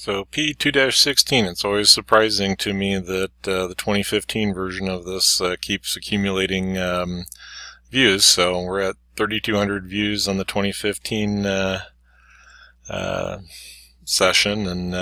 So P2-16, it's always surprising to me that the 2015 version of this keeps accumulating views. So we're at 3,200 views on the 2015 session, and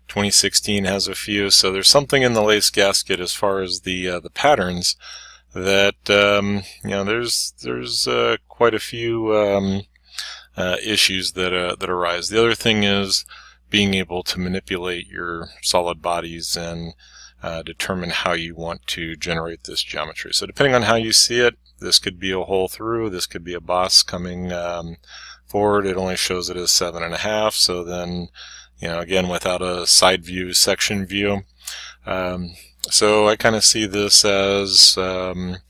2016 has a few. So there's something in the lace gasket as far as the patterns that there's quite a few issues that arise. The other thing is being able to manipulate your solid bodies and determine how you want to generate this geometry. So depending on how you see it, this could be a hole through, this could be a boss coming forward. It only shows it as 7.5, so then, again, without a side view, section view. So I kind of see this as the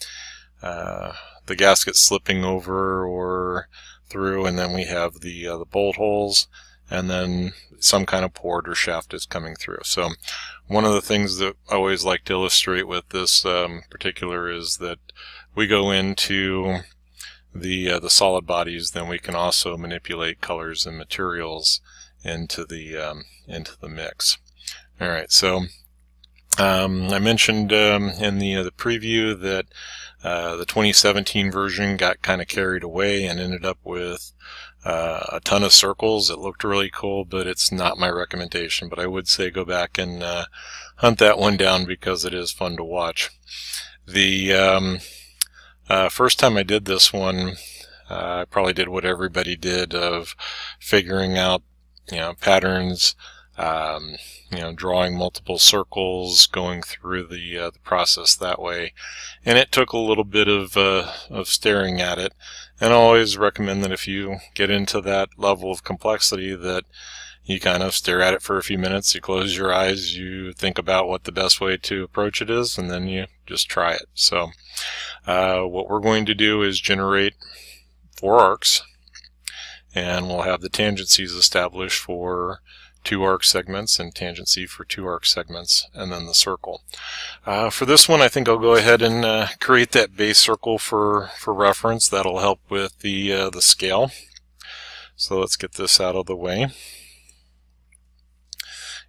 gasket slipping over or through, and then we have the bolt holes, and then some kind of port or shaft is coming through. So one of the things that I always like to illustrate with this particular is that we go into the solid bodies, then we can also manipulate colors and materials into the mix. All right, so I mentioned in the preview that the 2017 version got kind of carried away and ended up with a ton of circles. It looked really cool, but it's not my recommendation. But I would say go back and hunt that one down because it is fun to watch. The first time I did this one, I probably did what everybody did of figuring out, patterns, drawing multiple circles, going through the process that way, and it took a little bit of staring at it. And I always recommend that if you get into that level of complexity, that you kind of stare at it for a few minutes, you close your eyes, you think about what the best way to approach it is, and then you just try it. So what we're going to do is generate 4 arcs, and we'll have the tangencies established for 2 arc segments and tangency for 2 arc segments, and then the circle. For this one, I think I'll go ahead and create that base circle for reference. That'll help with the scale. So let's get this out of the way.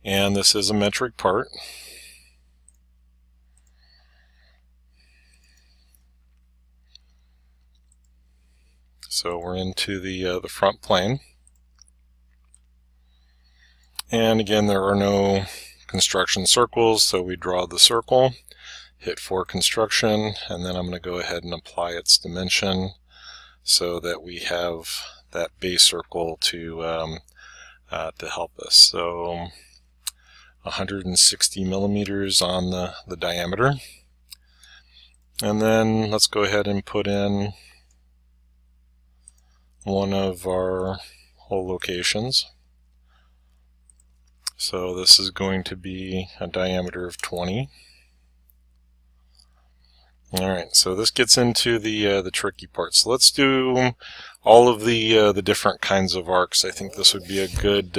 And this is a metric part. So we're into the front plane. And again, there are no construction circles, so we draw the circle, hit for construction, and then I'm going to go ahead and apply its dimension so that we have that base circle to help us. So 160 millimeters on the diameter. And then let's go ahead and put in one of our hole locations. So this is going to be a diameter of 20. Alright, so this gets into the tricky part. So let's do all of the different kinds of arcs. I think this would be a good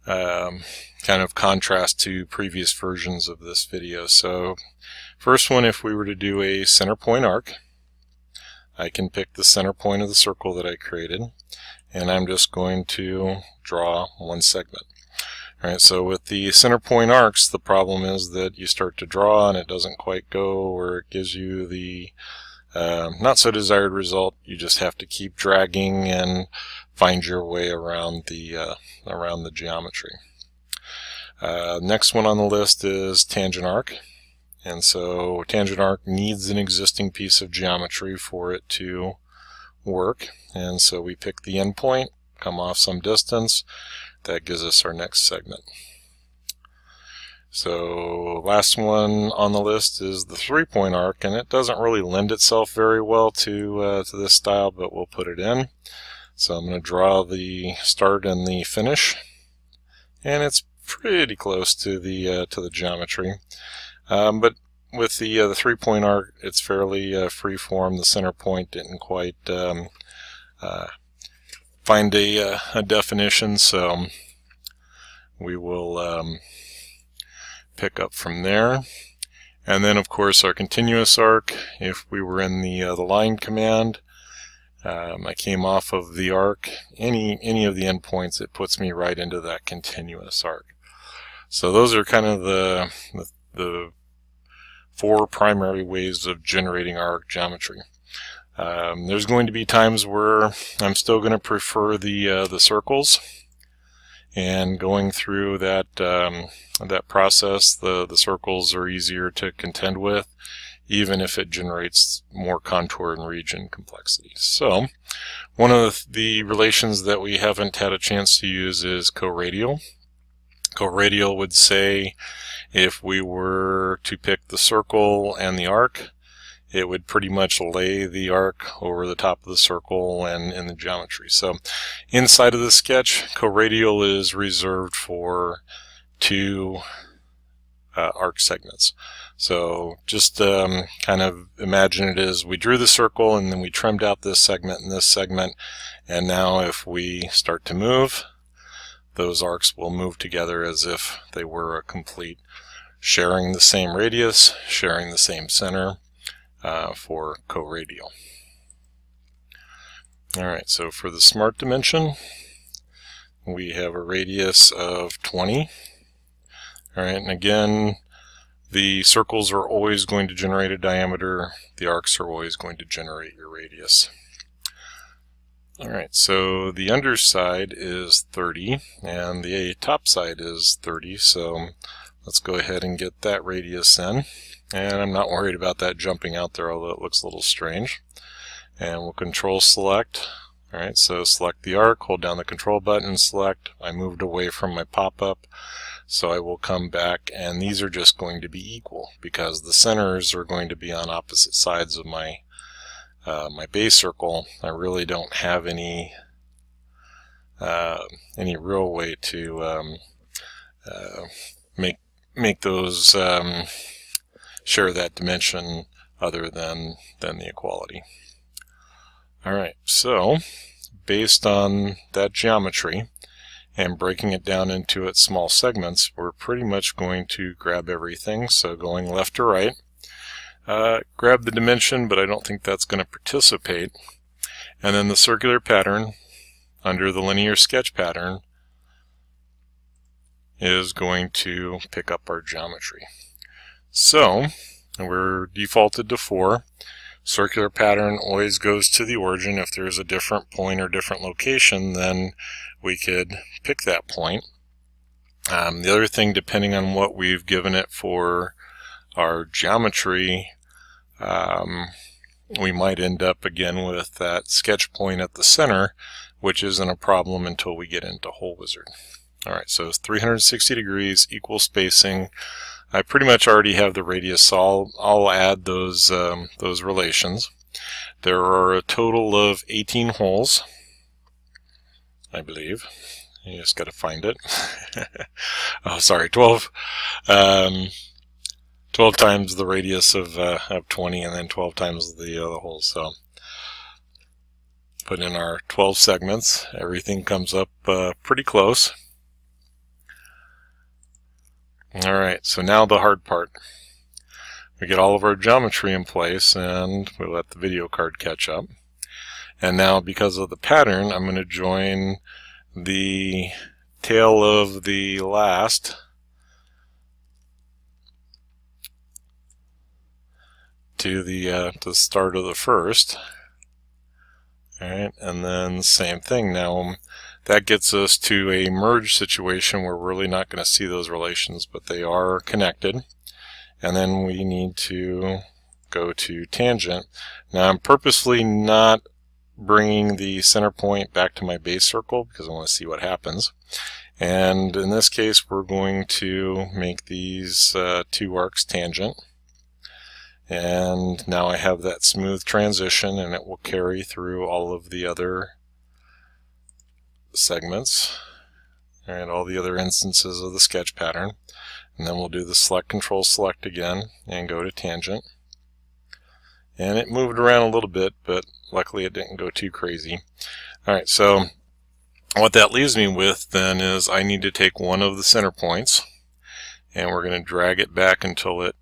kind of contrast to previous versions of this video. So first one, if we were to do a center point arc, I can pick the center point of the circle that I created, and I'm just going to draw one segment. Alright, so with the center point arcs, the problem is that you start to draw and it doesn't quite go, or it gives you the not so desired result. You just have to keep dragging and find your way around the geometry. Next one on the list is tangent arc. And so tangent arc needs an existing piece of geometry for it to work. And so we pick the endpoint, come off some distance. That gives us our next segment. So last one on the list is the 3-point arc, and it doesn't really lend itself very well to this style, but we'll put it in. So I'm going to draw the start and the finish, and it's pretty close to the geometry. But with the 3-point arc, it's fairly free form. The center point didn't quite find a definition, so we will pick up from there. And then of course our continuous arc, if we were in the line command, I came off of the arc, any of the endpoints, it puts me right into that continuous arc. So those are kind of the four primary ways of generating our arc geometry. There's going to be times where I'm still going to prefer the circles, and going through that that process, the circles are easier to contend with, even if it generates more contour and region complexity. So one of the relations that we haven't had a chance to use is co-radial. Co-radial would say if we were to pick the circle and the arc, it would pretty much lay the arc over the top of the circle and in the geometry. So inside of the sketch, co-radial is reserved for two arc segments. So just kind of imagine it as we drew the circle and then we trimmed out this segment and this segment, and now if we start to move, those arcs will move together as if they were a complete, sharing the same radius, sharing the same center, for co-radial. Alright, so for the smart dimension, we have a radius of 20. Alright, and again, the circles are always going to generate a diameter, the arcs are always going to generate your radius. Alright, so the underside is 30 and the top side is 30, so let's go ahead and get that radius in. And I'm not worried about that jumping out there, although it looks a little strange. And we'll control select. Alright, so select the arc, hold down the control button, select. I moved away from my pop-up, so I will come back, and these are just going to be equal because the centers are going to be on opposite sides of my my base circle. I really don't have any real way to make those share that dimension other than the equality. Alright, so based on that geometry and breaking it down into its small segments, we're pretty much going to grab everything. So going left to right, grab the dimension, but I don't think that's going to participate. And then the circular pattern under the linear sketch pattern is going to pick up our geometry. So we're defaulted to 4. Circular pattern always goes to the origin. If there's a different point or different location, then we could pick that point. The other thing, depending on what we've given it for our geometry, we might end up again with that sketch point at the center, which isn't a problem until we get into Hole Wizard. Alright, so it's 360 degrees, equal spacing. I pretty much already have the radius, so I'll add those relations. There are a total of 18 holes, I believe. You just got to find it. Oh, sorry, 12. 12 times the radius of 20, and then 12 times the other holes. So put in our 12 segments. Everything comes up pretty close. Alright, so now the hard part. We get all of our geometry in place, and we let the video card catch up. And now, because of the pattern, I'm going to join the tail of the last to the start of the first. Alright, and then same thing. Now that gets us to a merge situation where we're really not going to see those relations, but they are connected. And then we need to go to tangent. Now I'm purposely not bringing the center point back to my base circle because I want to see what happens. And in this case, we're going to make these two arcs tangent. And now I have that smooth transition, and it will carry through all of the other segments and all the other instances of the sketch pattern. And then we'll do the select, control select again and go to tangent. And it moved around a little bit, but luckily it didn't go too crazy. Alright, so what that leaves me with then is I need to take one of the center points, and we're going to drag it back until it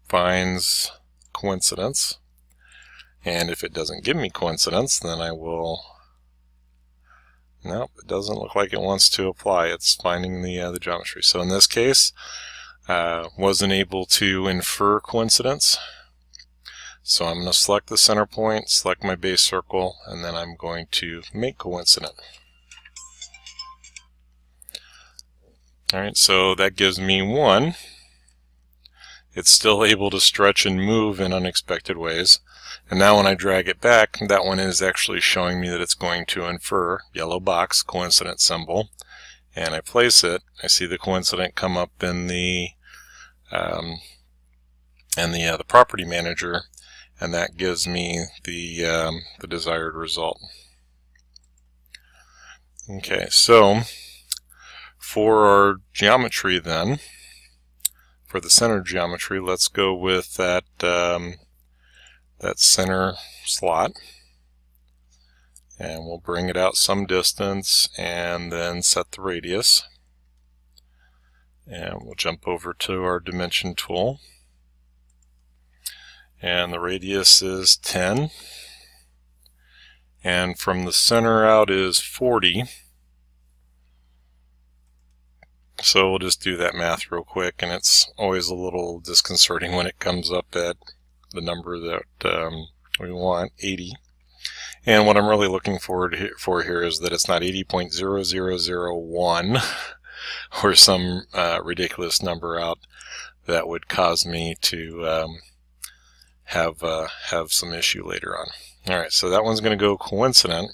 finds coincidence. And if it doesn't give me coincidence, then I will... Nope, it doesn't look like it wants to apply. It's finding the geometry. So in this case, wasn't able to infer coincidence. So I'm going to select the center point, select my base circle, and then I'm going to make coincident. Alright, so that gives me 1. It's still able to stretch and move in unexpected ways. And now when I drag it back, that one is actually showing me that it's going to infer, yellow box, coincident symbol. And I place it, I see the coincident come up in the property manager, and that gives me the desired result. Okay, so for our geometry then, for the center geometry, let's go with that center slot, and we'll bring it out some distance and then set the radius, and we'll jump over to our dimension tool, and the radius is 10, and from the center out is 40. So we'll just do that math real quick, and it's always a little disconcerting when it comes up at the number that we want, 80. And what I'm really looking for here is that it's not 80.0001 or some ridiculous number out that would cause me to have some issue later on. Alright, so that one's going to go coincident.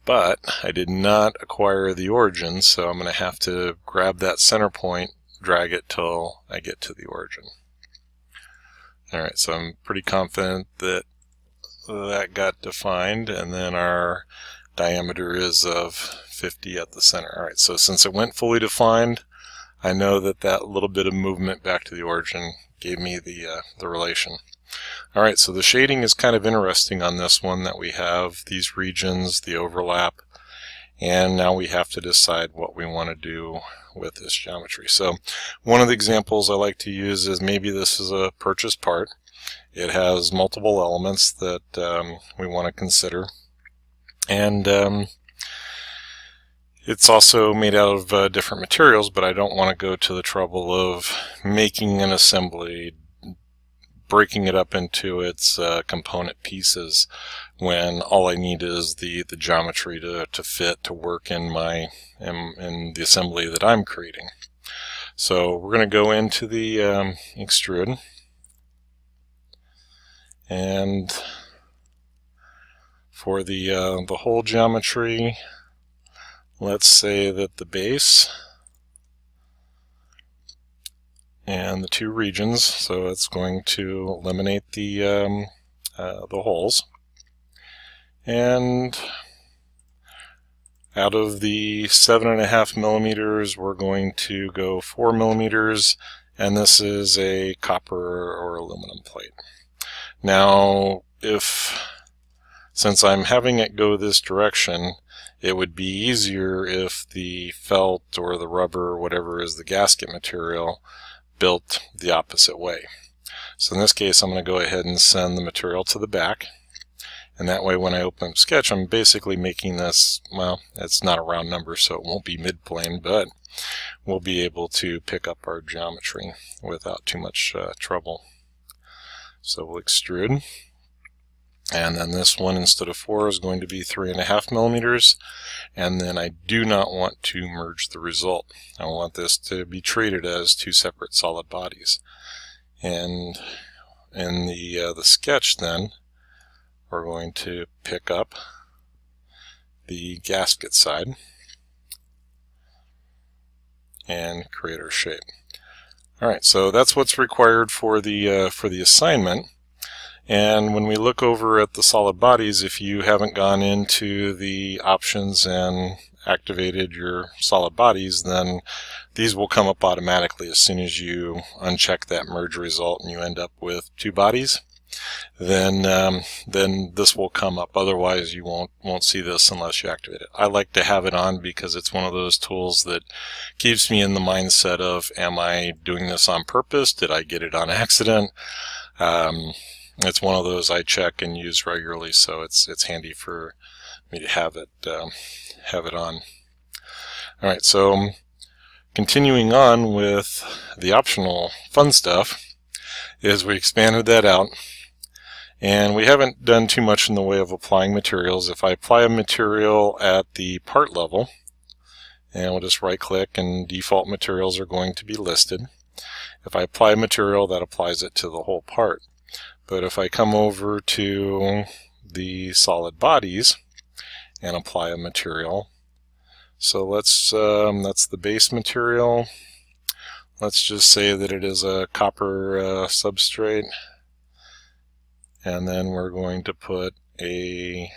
But I did not acquire the origin, so I'm going to have to grab that center point, drag it till I get to the origin. Alright, so I'm pretty confident that that got defined, and then our diameter is of 50 at the center. Alright, so since it went fully defined, I know that that little bit of movement back to the origin gave me the relation. Alright, so the shading is kind of interesting on this one, that we have these regions, the overlap, and now we have to decide what we want to do with this geometry. So one of the examples I like to use is maybe this is a purchased part. It has multiple elements that we want to consider, and it's also made out of different materials, but I don't want to go to the trouble of making an assembly, breaking it up into its component pieces, when all I need is the geometry to fit, to work in in the assembly that I'm creating. So we're going to go into the extrude, and for the whole geometry, let's say that the base and the two regions, so it's going to eliminate the holes, and out of the 7.5 millimeters we're going to go 4 millimeters, and this is a copper or aluminum plate. Now since I'm having it go this direction, it would be easier if the felt or the rubber or whatever is the gasket material built the opposite way. So in this case, I'm going to go ahead and send the material to the back, and that way when I open up Sketch, I'm basically making this, well, it's not a round number, so it won't be mid-plane, but we'll be able to pick up our geometry without too much trouble. So we'll extrude, and then this one, instead of 4, is going to be 3.5 millimeters, and then I do not want to merge the result. I want this to be treated as two separate solid bodies. And in the sketch then, we're going to pick up the gasket side and create our shape. Alright, so that's what's required for the assignment. And when we look over at the solid bodies, if you haven't gone into the options and activated your solid bodies, then these will come up automatically as soon as you uncheck that merge result and you end up with two bodies. Then this will come up. Otherwise, you won't see this unless you activate it. I like to have it on because it's one of those tools that keeps me in the mindset of, am I doing this on purpose? Did I get it on accident? It's one of those I check and use regularly, so it's handy for me to have it on. All right, so continuing on with the optional fun stuff is we expanded that out, and we haven't done too much in the way of applying materials. If I apply a material at the part level, and we'll just right click and default materials are going to be listed. If I apply a material, that applies it to the whole part. But if I come over to the solid bodies and apply a material, so let's that's the base material. Let's just say that it is a copper substrate, and then we're going to put a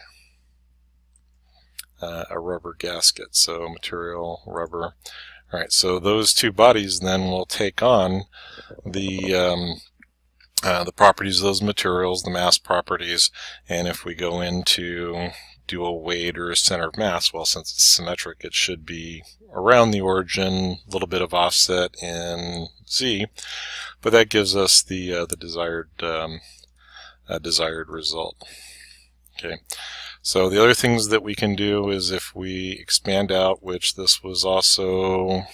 rubber gasket. So material, rubber. All right, so those two bodies then will take on the properties of those materials, the mass properties, and if we go into do a weight or a center of mass, well, since it's symmetric, it should be around the origin, a little bit of offset in Z, but that gives us the desired result. Okay. So the other things that we can do is if we expand out, which this was also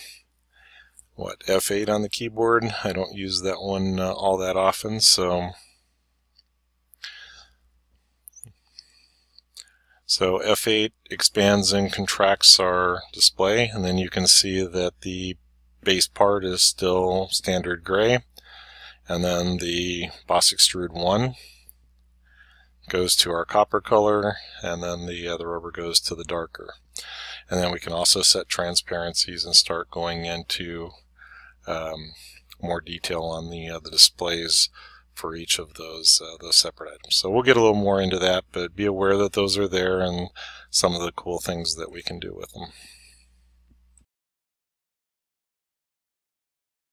what, F8 on the keyboard. I don't use that one all that often, so F8 expands and contracts our display, and then you can see that the base part is still standard gray, and then the Boss Extrude 1 goes to our copper color, and then the rubber goes to the darker. And then we can also set transparencies and start going into more detail on the displays for each of those separate items. So we'll get a little more into that, but be aware that those are there and some of the cool things that we can do with them.